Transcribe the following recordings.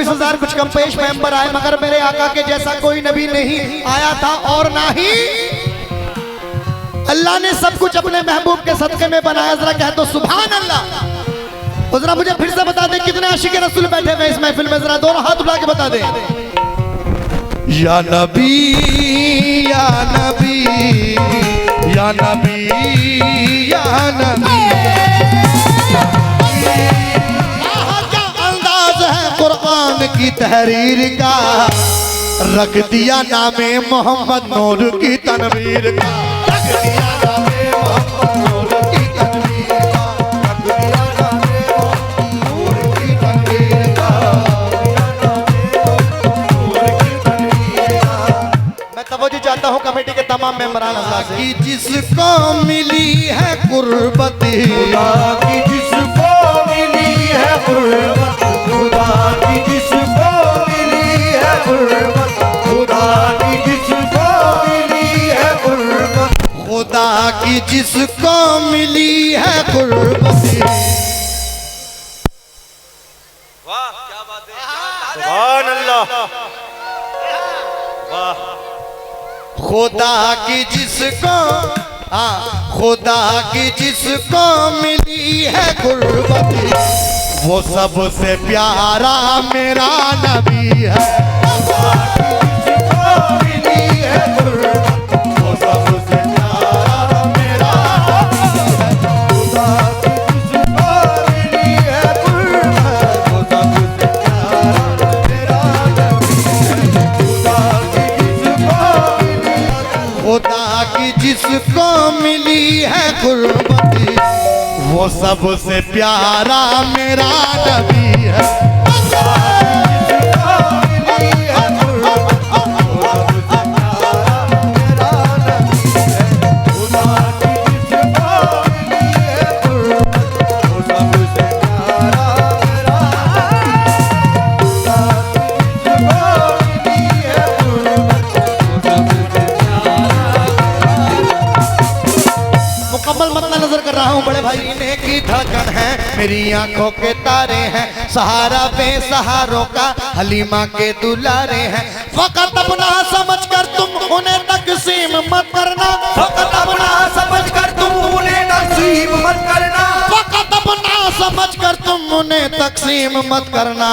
24,000 कुछ कम पेश पैगंबर आए, मगर मेरे आका के जैसा कोई नबी नहीं आया था और ना ही अल्लाह ने सब कुछ अपने महबूब के सदके में बनाया। जरा कह दो सुभान अल्लाह। और जरा मुझे फिर से बता दे कितने आशिक रसूल बैठे हुए इस महफिल में, जरा दोनों हाथ उठा के बता दे। या नबी या नबी या नबी या नबी। क्या अंदाज है कुरान की तहरीर का, रख दिया नामे मोहम्मद नूर की तनवीर का, रख दिया नामे मोहम्मद नूर की तनवीर का, रख दिया नामे मोहम्मद नूर की तनवीर का, नूर की तनवीर का। मैं तवज्जो चाहता हूँ कमेटी के तमाम मेंबरान अल्लाह की जिसको मिली है कुर्बती, खुदा की जिसको मिली है कुर्बत, खुदा की जिसको मिली है कुर्बत, खुदा की जिसको मिली है कुर्बत, खुदा की जिसको मिली है कुर्बती। वाह क्या बात है, सुभान अल्लाह, वाह। खुदा की जिसको, खुदा की जिसको मिली है कुर्बती, वो सबसे प्यारा मेरा नबी है। खुदा की जिसको मिली है कुर्बत, वो सबसे प्यारा मेरा नबी है। खुदा की जिसको मिली है कुर्बत, वो सबसे प्यारा मेरा नबी है। खुदा की जिसको मिली है कुर्बती, वो सबसे प्यारा मेरा नबी है। बड़े भाई इन्हें की धड़कन है, मेरी आंखों के तारे हैं, सहारा बेसहारों का हलीमा के दुलारे हैं। फकत अपना समझ कर तुम उन्हें तकसीम मत करना, फकत अपना समझ कर तुम उन्हें तकसीम मत करना, फकत अपना समझ कर तुम उन्हें तकसीम मत करना।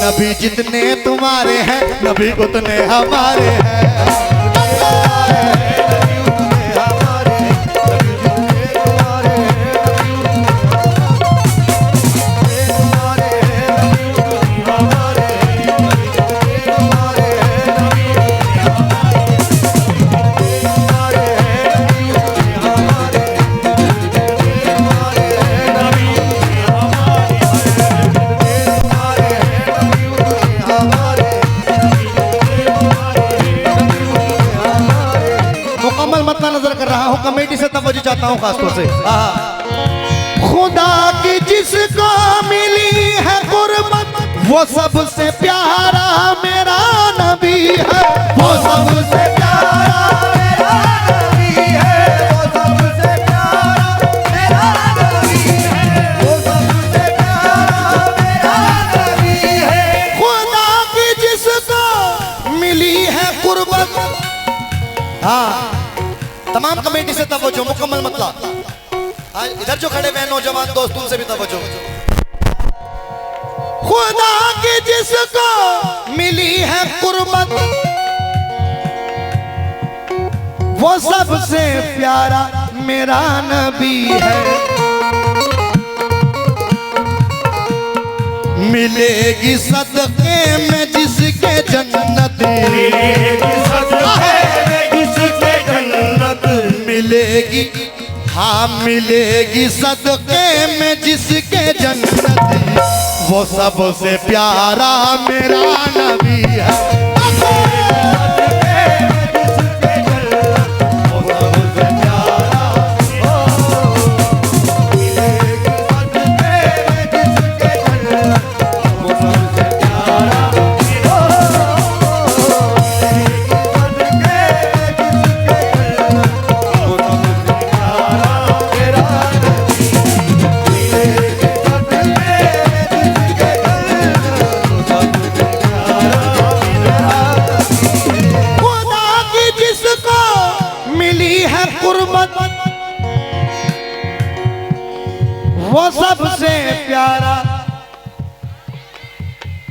नबी जितने तुम्हारे हैं नबी उतने हमारे हैं। नजर कर रहा हूं, कमेटी से तवज्जो चाहता हूं खासतौर से। खुदा की जिसको मिली है कुर्बत, वो सबसे प्यारा मेरा नबी है, वो सबसे प्यारा मेरा नबी है, वो सबसे प्यारा मेरा नबी है, वो सबसे प्यारा मेरा नबी है। खुदा की जिसको मिली है कुर्बत, तमाम कमेटी से तवज्जो, मुकम्मल मतलब। इधर जो खड़े हुए नौजवान दोस्त उनसे भी तवज्जो। खुदा की जिसको मिली है कुर्बत, वो सबसे प्यारा मेरा नबी है। मिलेगी सदके में जिसके जन्नत, मिलेगी सदके में जिसके जन्नत, मिलेगी हाँ मिलेगी सदके में जिसके जन्नत, वो सबसे प्यारा मेरा नबी है।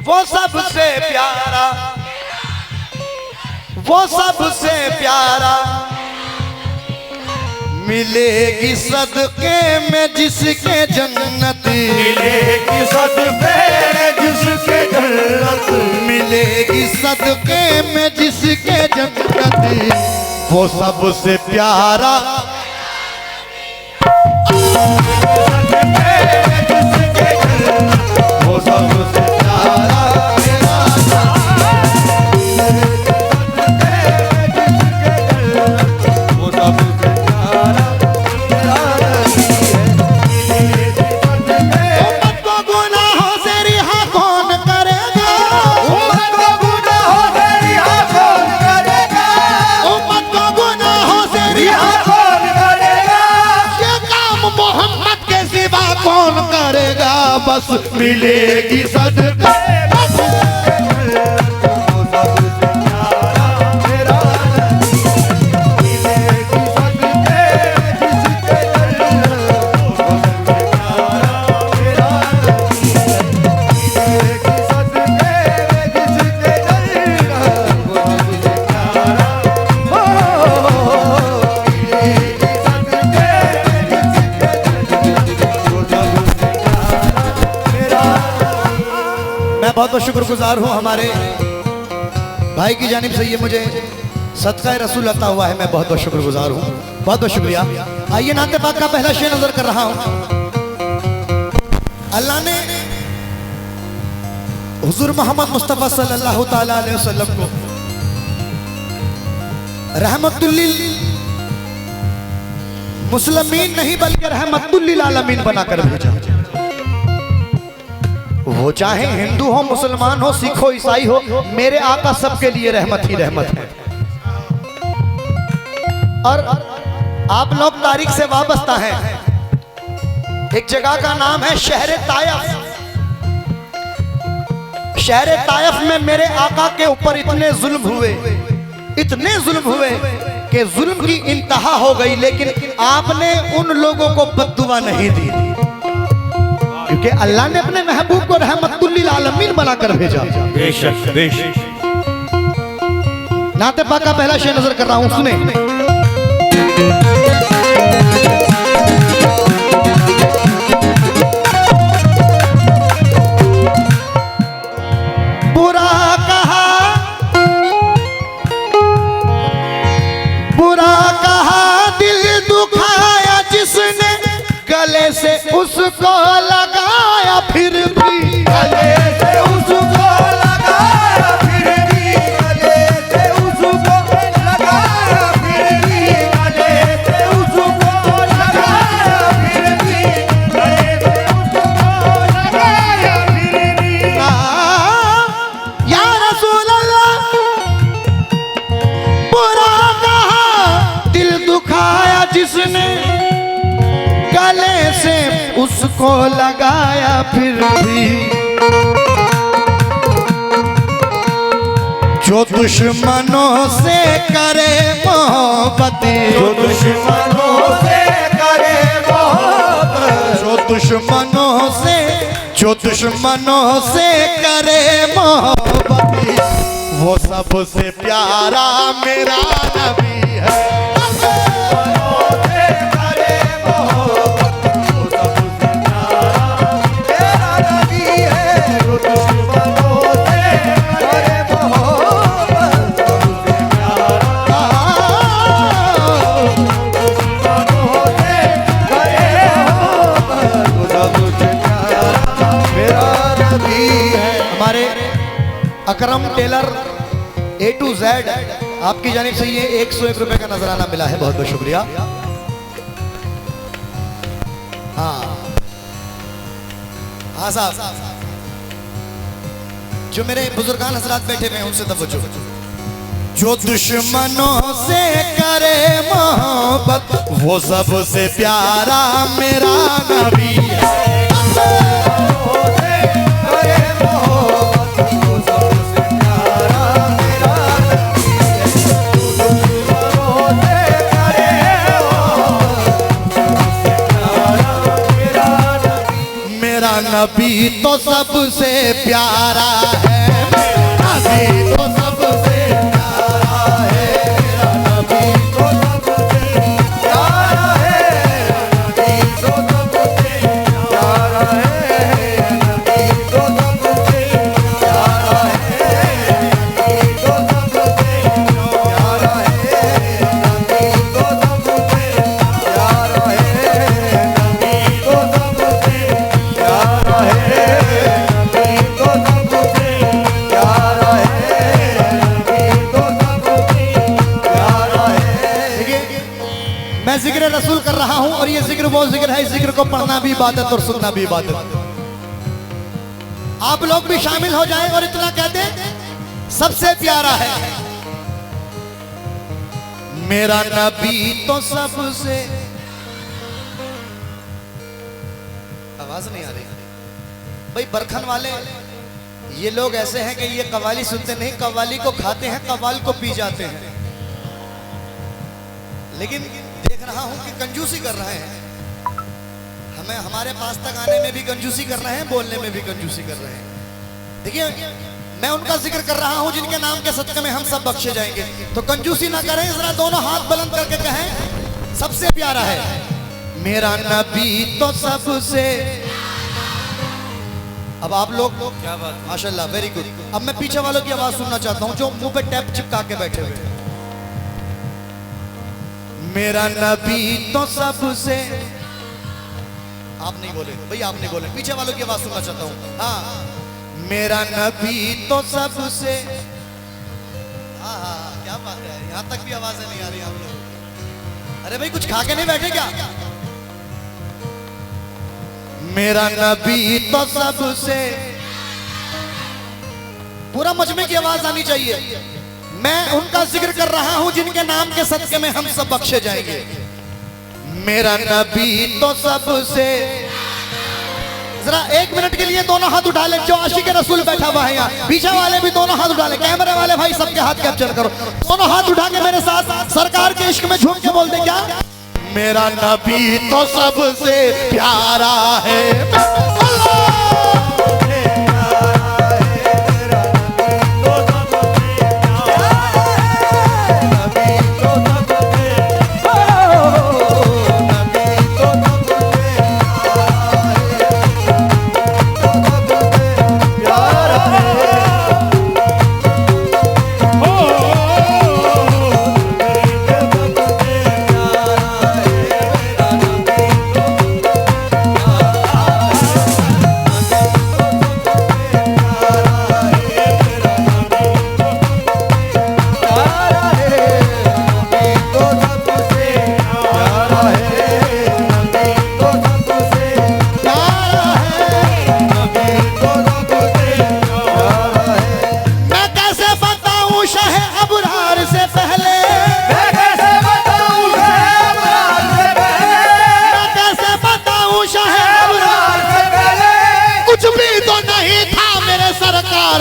वो सबसे प्यारा, वो सबसे प्यारा मिलेगी सदके में जिसके जन्नत, मिलेगी सदके जिसके जन्नत, मिलेगी सदके में जिसके जन्नत, वो सबसे प्यारा वो सबसे प्यारा बस मिलेगी सदके बहुत बहुत शुक्रगुजार हूँ हमारे भाई की जानिब से ये मुझे सदका रसूल अता हुआ है। मैं बहुत बहुत शुक्रगुजार हूँ, बहुत बहुत शुक्रिया। आइए नाते पाक का पहला शेर नजर कर रहा हूँ। अल्लाह ने हुजूर मोहम्मद मुस्तफ़ा सल्लल्लाहु ताला अलैहि वसल्लम को रहमतुल लिल मुस्लिमीन नहीं बल्कि रहमतुल लिल आलमीन बनाकर भेजा। वो चाहे हिंदू हो, मुसलमान हो, सिख हो, ईसाई हो, मेरे आका सबके लिए रहमत ही रहमत है। और आप लोग तारीख से वाबस्ता हैं। एक जगह का नाम है शहर तायफ। शहर तायफ में मेरे आका के ऊपर इतने जुल्म हुए, इतने जुल्म हुए कि जुल्म की इंतहा हो गई, लेकिन आपने उन लोगों को बद्दुआ नहीं दी, क्योंकि अल्लाह ने अपने महबूब को रहमतुल लिल आलमीन बनाकर भेजा। बेशक बेशक। नाते पाक का पहला शेर नजर कर रहा हूं, सुने। बुरा कहा दिल दुखाया जिसने, गले से उसको लगाया फिर भी, गले से उसको लगाया फिर भी, गले से उसको लगाया फिर भी, गले से उसको लगाया फिर भी, गले से उसको लगाया फिर भी। या रसूल अल्लाह, बुरा कहा दिल दुखाया जिसने, गले से उसको लगाया फिर भी, जो दुश्मनों से करे मोहब्बत, जो दुश्मनों से करे मोहब्बत, जो दुश्मनों से, जो दुश्मनों से करे मोहब्बत, वो सबसे प्यारा मेरा नबी है। अकरम टेलर A to Z आपकी जानिब से ये 101 रुपए का नजराना मिला है, बहुत बहुत शुक्रिया। हाँ साहब, जो मेरे बुजुर्गान हजरात बैठे हुए हैं उनसे तवज्जो। जो दुश्मनों से करे मोहब्बत, वो सबसे प्यारा मेरा नबी है। नबी तो सबसे प्यारा है। रहा हूं और ये जिक्र वो जिक्र है, इस जिक्र को पढ़ना भी इबादत और सुनना भी इबादत। आप लोग भी शामिल हो जाएं और इतना कह दें, सबसे प्यारा है मेरा नबी तो सबसे। आवाज नहीं आ रही भाई। बरखन वाले ये लोग ऐसे हैं कि ये कव्वाली सुनते नहीं, कव्वाली को खाते हैं, कव्वाल को पी जाते हैं। लेकिन देख रहा हूं कि कंजूसी कर रहे हैं, हमें हमारे पास तक आने में भी कंजूसी कर रहे हैं, बोलने में भी कंजूसी कर रहे हैं। देखिए मैं उनका जिक्र कर रहा हूं जिनके नाम के सदक़े में हम सब बख्शे जाएंगे। तो कंजूसी ना करें, जरा दोनों हाथ बुलंद करके कहें सबसे प्यारा है मेरा नबी तो सबसे। अब आप लोग क्या बात, माशाल्लाह, वेरी गुड। अब मैं पीछे वालों की आवाज सुनना चाहता हूं जो मुंह पे टैप चिपका के बैठे हुए। मेरा नबी तो सबसे। आप नहीं बोले भाई, आप नहीं बोले, पीछे वालों की आवाज सुनना चाहता हूं। हाँ, मेरा नबी तो सबसे। हाँ, क्या बात है, यहां तक भी आवाजें नहीं आ रही आप लोग। अरे भाई कुछ खा के नहीं बैठे क्या? मेरा नबी तो सबसे। पूरा मजमे की आवाज आनी चाहिए। मैं उनका जिक्र कर रहा हूं जिनके नाम के सदक़े में हम सब बख्शे जाएंगे। मेरा नबी तो सबसे। जरा 1 मिनट के लिए दोनों हाथ उठा लें, जो आशिक रसूल बैठा हुआ है यहाँ, पीछे वाले भी दोनों हाथ उठा लें। कैमरे वाले भाई सबके हाथ कैप्चर करो, दोनों हाथ उठा के मेरे साथ सरकार के इश्क में झूम के बोलते क्या? मेरा नबी तो सबसे प्यारा है।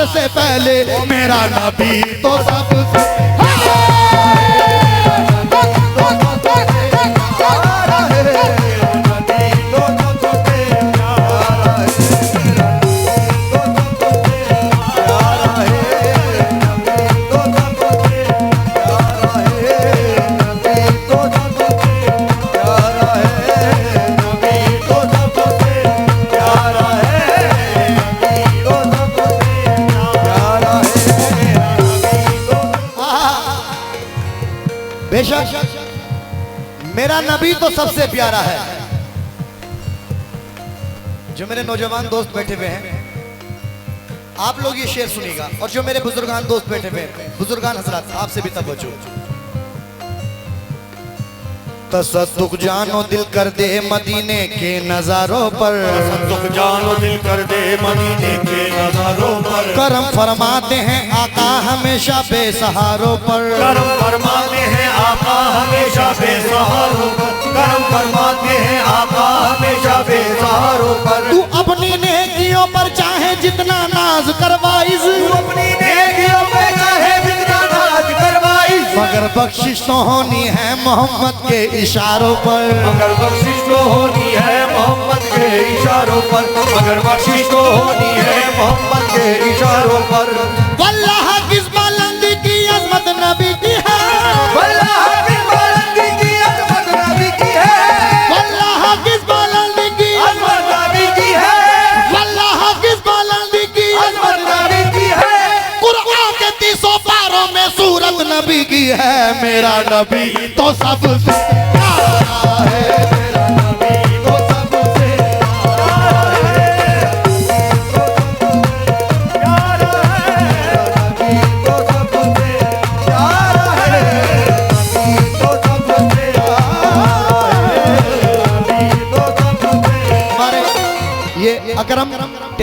से पहले मेरा नबी तो सबसे। बेशक मेरा नबी तो सबसे प्यारा है। जो मेरे नौजवान दोस्त बैठे हुए हैं, आप लोग ये शेर सुनिएगा, और जो मेरे बुजुर्गान दोस्त बैठे हुए हैं, बुजुर्गान हजरात, आपसे भी तवज्जो। तसद्दुक जानो दिल कर दे मदीने के नजारों पर, तसद्दुक जानो दिल कर दे मदीने के नजारों पर। करम फरमाते हैं आका हमेशा बेसहारों पर, करम फरमाते हैं आका हमेशा बेसहारों पर। करम फरमाते हैं आका हमेशा बेसहारों पर। तू अपनी नेकियों पर चाहे जितना नाज करवाइज, तू अपनी नेकियों पर चाहे जितना नाज करवाइज, मगर बख्शिश तो होनी है मोहम्मद के इशारों पर। मगर बख्शिश तो होनी है मोहम्मद के इशारों पर। मगर बख्शिश तो होनी है मोहम्मद के इशारों पर। वल्लाह किस बुलंदी की अजमत नबी की है, वल्लाह किस बुलंदी की अजमत नबी की है, वल्लाह किस बुलंदी की अजमत नबी की है, वल्लाह किस बुलंदी की अजमत नबी की है। कुरान के 300 पारों में सूरत नबी की है। मेरा नबी तो सबसे प्यारा है। मेरा नबी तो सबसे प्यारा है। प्यारा है नबी तो सबसे प्यारा है। नबी तो सबसे प्यारा है।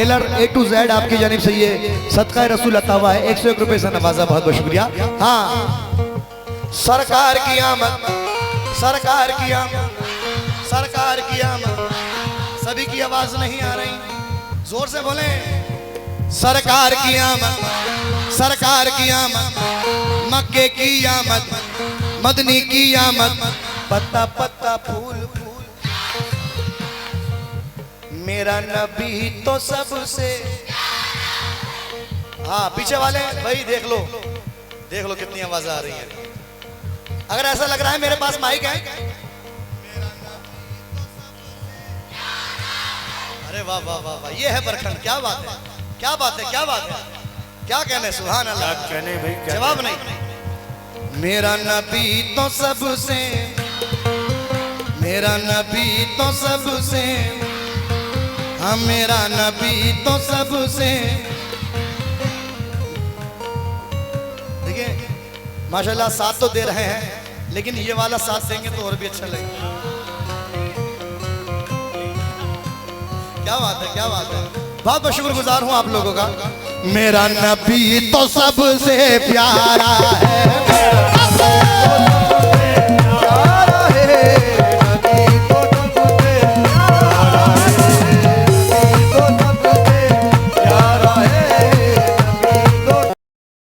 टेलर A to Z आपकी जानिब से ये सदका रसूल अता हुआ है, 101 रुपए से नवाजा, बहुत बहुत शुक्रिया। हाँ, सरकार की आमद, सरकार की आमद, सरकार की आमद। सभी की आवाज नहीं आ रही, जोर से बोले। सरकार की आमद, सरकार की आमद, मक्के की आमद, मदनी की आमद, पत्ता पत्ता फूल फूल। मेरा नबी तो सबसे। हाँ पीछे वाले भाई देख लो कितनी आवाज आ रही है। अगर ऐसा लग रहा है मेरे पास माइक है, अरे वाह वाह वाह वाह, ये है बरखंड। क्या बात है, क्या बात है, क्या बात है, क्या कहने, सुभान अल्लाह। कहने भाई जवाब नहीं। मेरा नबी तो सबसे, मेरा नबी तो सबसे, हाँ मेरा नबी तो सबसे। देखिए माशाल्लाह साथ तो दे रहे हैं, लेकिन ये वाला साथ देंगे तो और भी अच्छा लगेगा। क्या बात है, क्या बात है, बहुत बहुत शुक्रगुजार हूँ आप लोगों का। मेरा नबी तो सबसे प्यारा है,